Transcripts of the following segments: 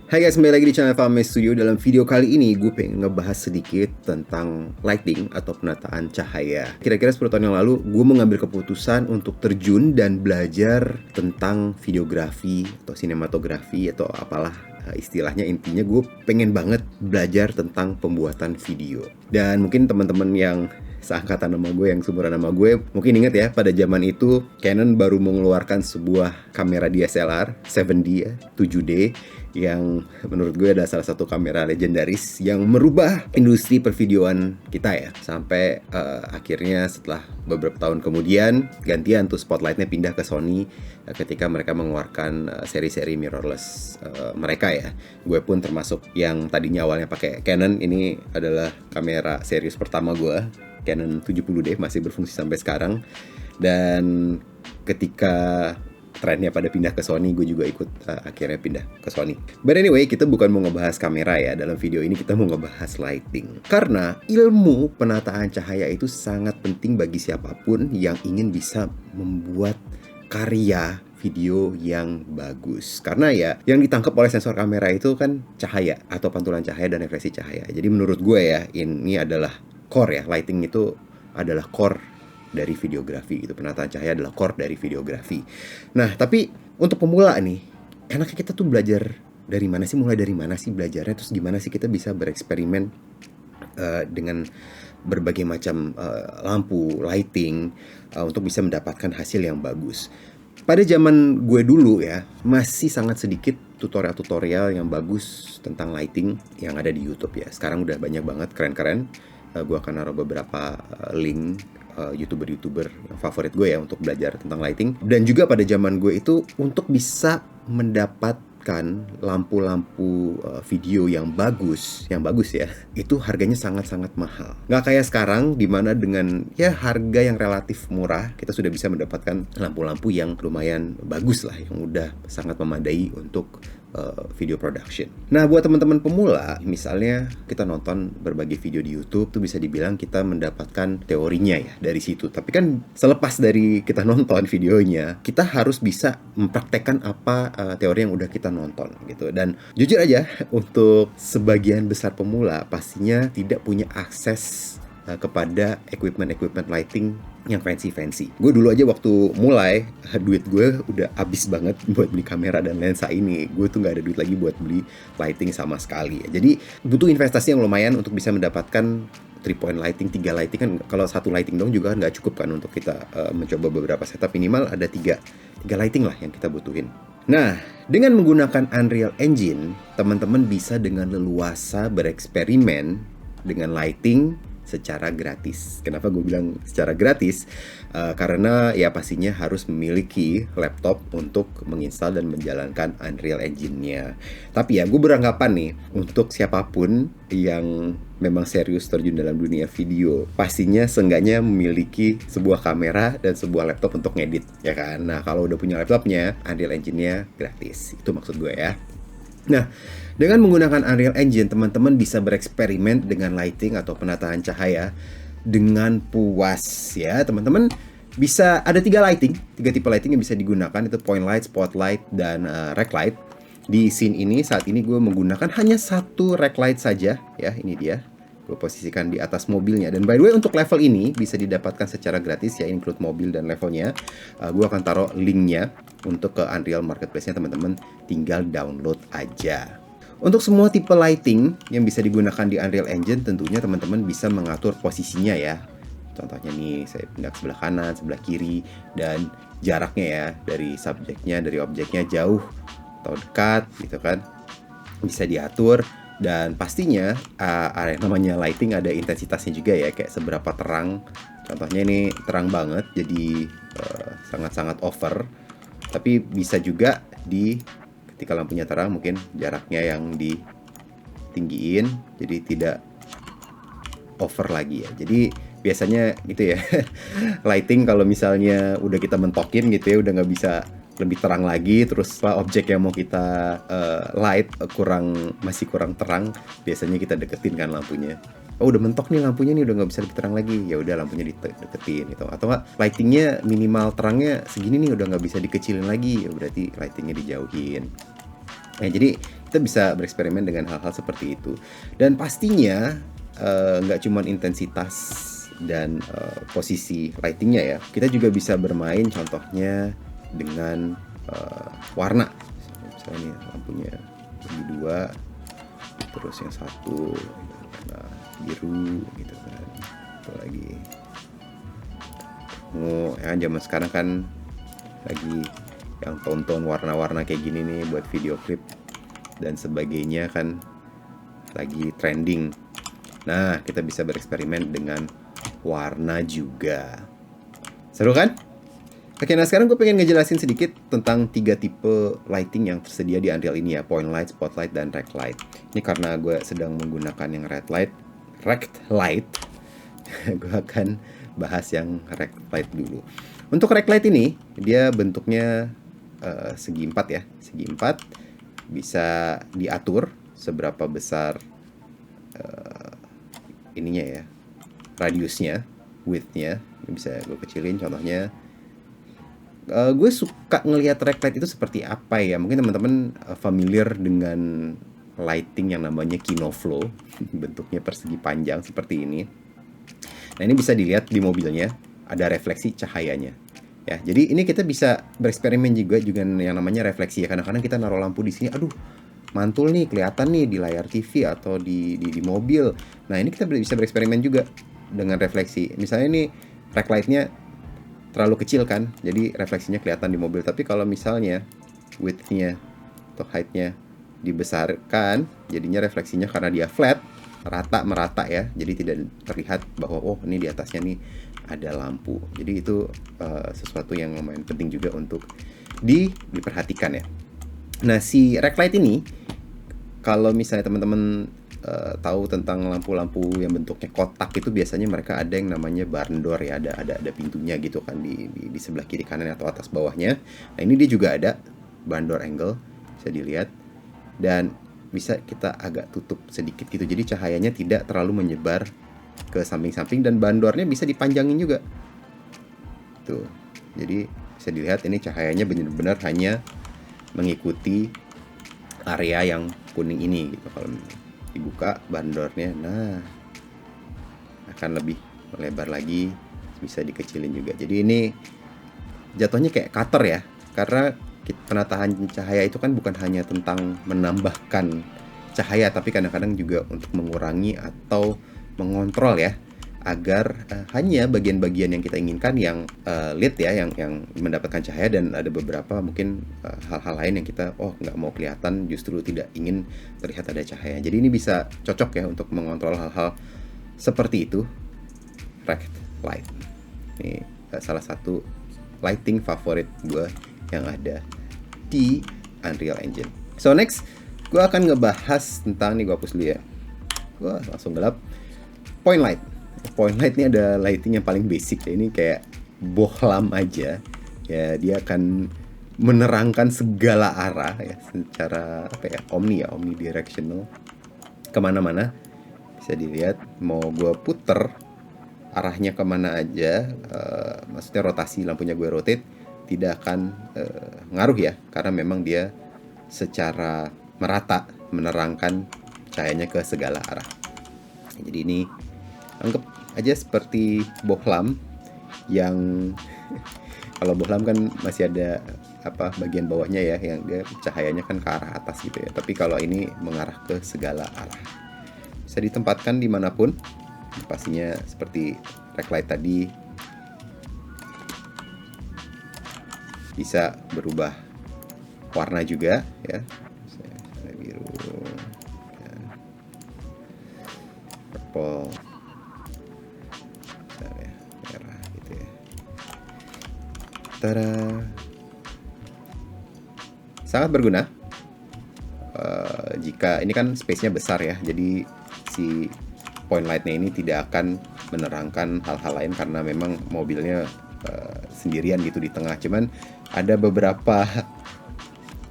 Hai guys, kembali lagi di channel Fahmi Studio. Dalam video kali ini gue pengen ngebahas sedikit tentang lighting atau penataan cahaya. Kira-kira 10 tahun yang lalu gue mengambil keputusan untuk terjun dan belajar tentang videografi atau sinematografi atau apalah istilahnya. Intinya gue pengen banget belajar tentang pembuatan video. Dan mungkin teman-teman yang seangkatan sama gue, yang seumuran sama gue, mungkin inget ya, pada zaman itu Canon baru mengeluarkan sebuah kamera DSLR 7D ya, 7D, yang menurut gue adalah salah satu kamera legendaris yang merubah industri pervideoan kita ya. Sampai akhirnya setelah beberapa tahun kemudian gantian tuh spotlightnya pindah ke Sony ketika mereka mengeluarkan seri-seri mirrorless mereka ya. Gue pun termasuk yang tadinya awalnya pakai Canon. Ini adalah kamera serius pertama gue, Canon 70D, masih berfungsi sampai sekarang. Dan ketika trennya pada pindah ke Sony, gue juga ikut akhirnya pindah ke Sony. But anyway, kita bukan mau ngebahas kamera ya. Dalam video ini kita mau ngebahas lighting. Karena ilmu penataan cahaya itu sangat penting bagi siapapun yang ingin bisa membuat karya video yang bagus. Karena ya yang ditangkap oleh sensor kamera itu kan cahaya atau pantulan cahaya dan refleksi cahaya. Jadi menurut gue ya, ini adalah core ya. Lighting itu adalah core dari videografi gitu. Penataan cahaya adalah core dari videografi. Nah, tapi untuk pemula nih, enaknya kita tuh belajar dari mana sih? Mulai dari mana sih belajarnya? Terus gimana sih kita bisa bereksperimen dengan berbagai macam lampu, lighting untuk bisa mendapatkan hasil yang bagus. Pada zaman gue dulu ya, masih sangat sedikit tutorial-tutorial yang bagus tentang lighting yang ada di YouTube ya. Sekarang udah banyak banget, keren-keren. Gue akan naruh beberapa link YouTuber-YouTuber yang favorit gue ya untuk belajar tentang lighting. Dan juga pada zaman gue itu, untuk bisa mendapatkan lampu-lampu video yang bagus ya, itu harganya sangat-sangat mahal. Nggak kayak sekarang, dimana dengan ya harga yang relatif murah, kita sudah bisa mendapatkan lampu-lampu yang lumayan bagus lah, yang udah sangat memadai untuk video production. Nah, buat teman-teman pemula, misalnya kita nonton berbagai video di YouTube, tuh bisa dibilang kita mendapatkan teorinya ya dari situ. Tapi kan selepas dari kita nonton videonya, kita harus bisa mempraktekkan apa teori yang udah kita nonton gitu. Dan jujur aja, untuk sebagian besar pemula pastinya tidak punya akses kepada equipment lighting yang fancy. Gue dulu aja waktu mulai, duit gue udah habis banget buat beli kamera dan lensa ini. Gue tuh gak ada duit lagi buat beli lighting sama sekali. Jadi butuh investasi yang lumayan untuk bisa mendapatkan 3-point lighting, 3 lighting kan. Kalau satu lighting dong juga gak cukup kan untuk kita mencoba beberapa setup. Minimal ada 3 lighting lah yang kita butuhin. Nah, dengan menggunakan Unreal Engine, teman-teman bisa dengan leluasa bereksperimen dengan lighting secara gratis. Kenapa gue bilang secara gratis? Karena ya pastinya harus memiliki laptop untuk menginstal dan menjalankan Unreal Engine-nya. Tapi ya gue beranggapan nih, untuk siapapun yang memang serius terjun dalam dunia video, pastinya seenggaknya memiliki sebuah kamera dan sebuah laptop untuk ngedit, ya kan? Nah, kalau udah punya laptopnya, Unreal Engine-nya gratis. Itu maksud gue ya. Nah, dengan menggunakan Unreal Engine, teman-teman bisa bereksperimen dengan lighting atau penataan cahaya dengan puas ya. Teman-teman bisa, ada 3 tipe lighting yang bisa digunakan, itu point light, spotlight, dan rack light. Di scene ini, saat ini gue menggunakan hanya 1 rack light saja ya, ini dia. Gue posisikan di atas mobilnya. Dan by the way, untuk level ini bisa didapatkan secara gratis ya, include mobil dan levelnya. Gue akan taruh linknya untuk ke Unreal Marketplace-nya, teman-teman tinggal download aja. Untuk semua tipe lighting yang bisa digunakan di Unreal Engine, tentunya teman-teman bisa mengatur posisinya ya. Contohnya nih, saya pindah ke sebelah kanan, sebelah kiri, dan jaraknya ya, dari subjeknya, dari objeknya jauh atau dekat gitu kan, bisa diatur. Dan pastinya namanya lighting ada intensitasnya juga ya, kayak seberapa terang. Contohnya ini terang banget, jadi sangat-sangat over. Tapi bisa juga ketika lampunya terang, mungkin jaraknya yang ditinggiin, jadi tidak over lagi ya. Jadi biasanya gitu ya, lighting kalau misalnya udah kita mentokin gitu ya, udah nggak bisa lebih terang lagi, terus objek yang mau kita light masih kurang terang, biasanya kita deketin kan lampunya. Oh, udah mentok nih lampunya nih, udah nggak bisa lebih terang lagi, ya udah lampunya deketin gitu. Atau nggak, lightingnya minimal terangnya segini nih, udah nggak bisa dikecilin lagi, ya berarti lightingnya dijauhin. Nah, jadi Kita bisa bereksperimen dengan hal-hal seperti itu. Dan pastinya nggak cuma intensitas dan posisi lightingnya ya. Kita juga bisa bermain contohnya dengan warna. Misalnya nih lampunya bagi dua, terus yang satu warna biru gitu kan, atau lagi ya zaman sekarang kan lagi yang tonton warna-warna kayak gini nih buat video klip dan sebagainya kan lagi trending. Nah, kita bisa bereksperimen dengan warna juga. Seru kan? Oke, nah sekarang gue pengen ngejelasin sedikit tentang 3 tipe lighting yang tersedia di Unreal ini ya. Point light, spotlight, dan rect light. Ini karena gue sedang menggunakan yang rect light, gue akan bahas yang rect light dulu. Untuk rect light ini, dia bentuknya segi 4 ya. Segi 4 bisa diatur seberapa besar ininya ya, radiusnya, widthnya. Ini bisa gue kecilin contohnya. Gue suka ngelihat rect light itu seperti apa ya. Mungkin teman-teman familiar dengan lighting yang namanya Kinoflow. Bentuknya persegi panjang seperti ini. Nah, ini bisa dilihat di mobilnya, ada refleksi cahayanya. Ya, jadi ini kita bisa bereksperimen juga dengan yang namanya refleksi ya. Kadang-kadang kita naruh lampu di sini, aduh, mantul nih, kelihatan nih di layar TV atau di mobil. Nah, ini kita bisa bereksperimen juga dengan refleksi. Misalnya ini rect lightnya terlalu kecil kan, jadi refleksinya kelihatan di mobil. Tapi kalau misalnya width-nya atau height-nya dibesarkan, jadinya refleksinya karena dia flat, merata ya, jadi tidak terlihat bahwa oh ini di atasnya nih ada lampu. Jadi itu sesuatu yang lumayan penting juga untuk diperhatikan ya. Nah, si rect light ini kalau misalnya teman-teman tahu tentang lampu-lampu yang bentuknya kotak, itu biasanya mereka ada yang namanya barn door ya, ada pintunya gitu kan di sebelah kiri kanan atau atas bawahnya. Nah, ini dia juga ada barn door angle, bisa dilihat, dan bisa kita agak tutup sedikit gitu, jadi cahayanya tidak terlalu menyebar ke samping-samping, dan barn door-nya bisa dipanjangin juga tuh. Jadi bisa dilihat ini cahayanya benar-benar hanya mengikuti area yang kuning ini gitu. Kalau dibuka barn door-nya, nah akan lebih melebar lagi, bisa dikecilin juga. Jadi ini jatuhnya kayak cutter ya, karena penataan cahaya itu kan bukan hanya tentang menambahkan cahaya, tapi kadang-kadang juga untuk mengurangi atau mengontrol ya, agar hanya bagian-bagian yang kita inginkan yang lit ya, yang mendapatkan cahaya, dan ada beberapa mungkin hal-hal lain yang kita nggak mau kelihatan, justru tidak ingin terlihat ada cahaya. Jadi ini bisa cocok ya untuk mengontrol hal-hal seperti itu. Rect light ini salah satu lighting favorit gue yang ada di Unreal Engine. So next, gue akan ngebahas tentang, nih gue hapus dulu ya, gue langsung gelap. Point light. Point light ini ada lighting yang paling basic ya. Ini kayak bohlam aja ya, dia akan menerangkan segala arah ya, secara omnidirectional, kemana-mana. Bisa dilihat, mau gue puter arahnya kemana aja, maksudnya rotasi lampunya gue rotate, tidak akan ngaruh ya, karena memang dia secara merata menerangkan cahayanya ke segala arah. Jadi ini anggap aja seperti bohlam yang kalau bohlam kan masih ada bagian bawahnya ya, yang dia cahayanya kan ke arah atas gitu ya. Tapi kalau ini mengarah ke segala arah, bisa ditempatkan dimanapun. Pastinya seperti rect light tadi, bisa berubah warna juga ya, misalnya biru, purple, misalnya merah gitu ya. Tada, sangat berguna jika ini kan space-nya besar ya, jadi si point light-nya ini tidak akan menerangkan hal-hal lain karena memang mobilnya sendirian gitu di tengah. Cuman ada beberapa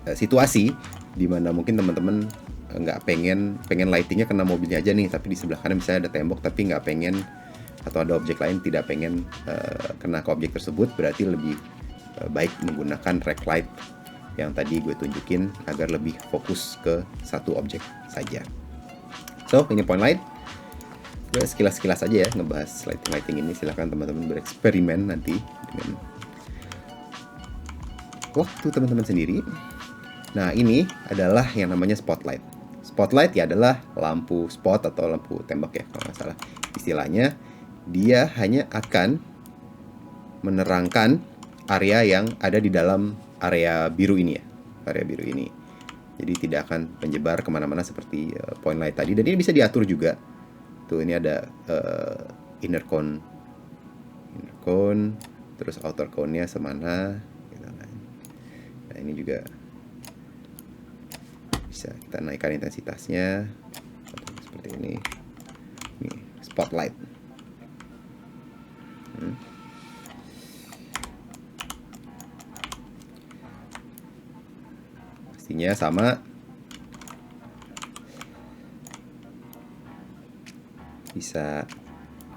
situasi di mana mungkin teman-teman nggak pengen lightingnya kena mobilnya aja nih, tapi di sebelah kanan misalnya ada tembok tapi nggak pengen, atau ada objek lain tidak pengen kena ke objek tersebut, berarti lebih baik menggunakan rect light yang tadi gue tunjukin agar lebih fokus ke satu objek saja. So, ini point light. Gue sekilas-sekilas aja ya ngebahas lighting ini. Silahkan teman-teman bereksperimen nanti dengan waktu teman-teman sendiri. Nah, ini adalah yang namanya spotlight. Spotlight ya adalah lampu spot atau lampu tembak ya kalau nggak salah istilahnya. Dia hanya akan menerangkan area yang ada di dalam area biru ini ya, area biru ini. Jadi tidak akan menyebar kemana-mana seperti point light tadi. Dan ini bisa diatur juga. Tuh ini ada inner cone, terus outer cone-nya semana. Gitu kan. Nah ini juga bisa kita naikkan intensitasnya seperti ini. Ini spotlight. Pastinya sama. Bisa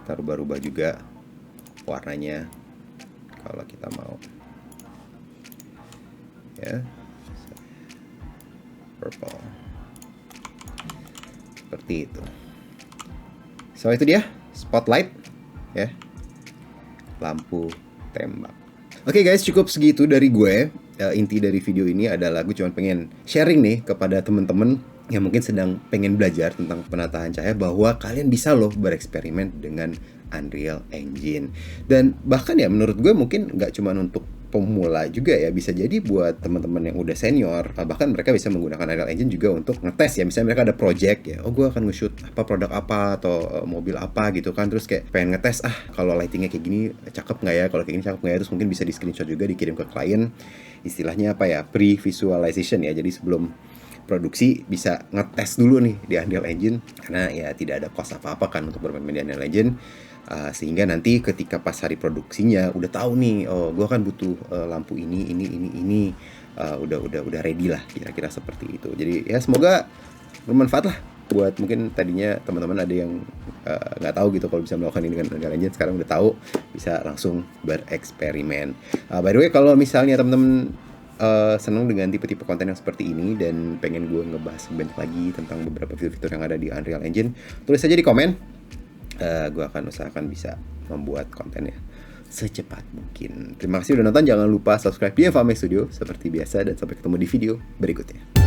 kita rubah-rubah juga warnanya kalau kita mau. Ya. Purple. Seperti itu. So itu dia spotlight ya. Lampu tembak. Oke guys, cukup segitu dari gue. Inti dari video ini adalah gue cuma pengen sharing nih kepada temen-temen yang mungkin sedang pengen belajar tentang penataan cahaya bahwa kalian bisa loh bereksperimen dengan Unreal Engine. Dan bahkan ya menurut gue mungkin nggak cuma untuk pemula juga ya, bisa jadi buat teman-teman yang udah senior, bahkan mereka bisa menggunakan Unreal Engine juga untuk ngetes ya. Misalnya mereka ada project ya, oh gue akan nge-shoot apa produk apa atau mobil apa gitu kan, terus kayak pengen ngetes kalau lightingnya kayak gini cakep nggak ya, kalau kayak gini cakep nggak ya, terus mungkin bisa di screenshot juga dikirim ke klien, istilahnya apa ya, pre-visualization ya. Jadi sebelum produksi bisa ngetes dulu nih di Unreal Engine, karena ya tidak ada cost apa-apa kan untuk bermain di Unreal Engine. Sehingga nanti ketika pas hari produksinya udah tahu nih, oh gue kan butuh lampu ini udah ready lah, kira-kira seperti itu. Jadi ya semoga bermanfaat lah buat mungkin tadinya teman-teman ada yang nggak tahu gitu kalau bisa melakukan ini dengan Unreal Engine, sekarang udah tahu, bisa langsung bereksperimen. By the way, kalau misalnya teman-teman senang dengan tipe-tipe konten yang seperti ini dan pengen gue ngebahas banyak lagi tentang beberapa fitur-fitur yang ada di Unreal Engine, tulis aja di komen. Gue akan usahakan bisa membuat kontennya secepat mungkin. Terima kasih udah nonton, jangan lupa subscribe di Fame Studio seperti biasa, dan sampai ketemu di video berikutnya.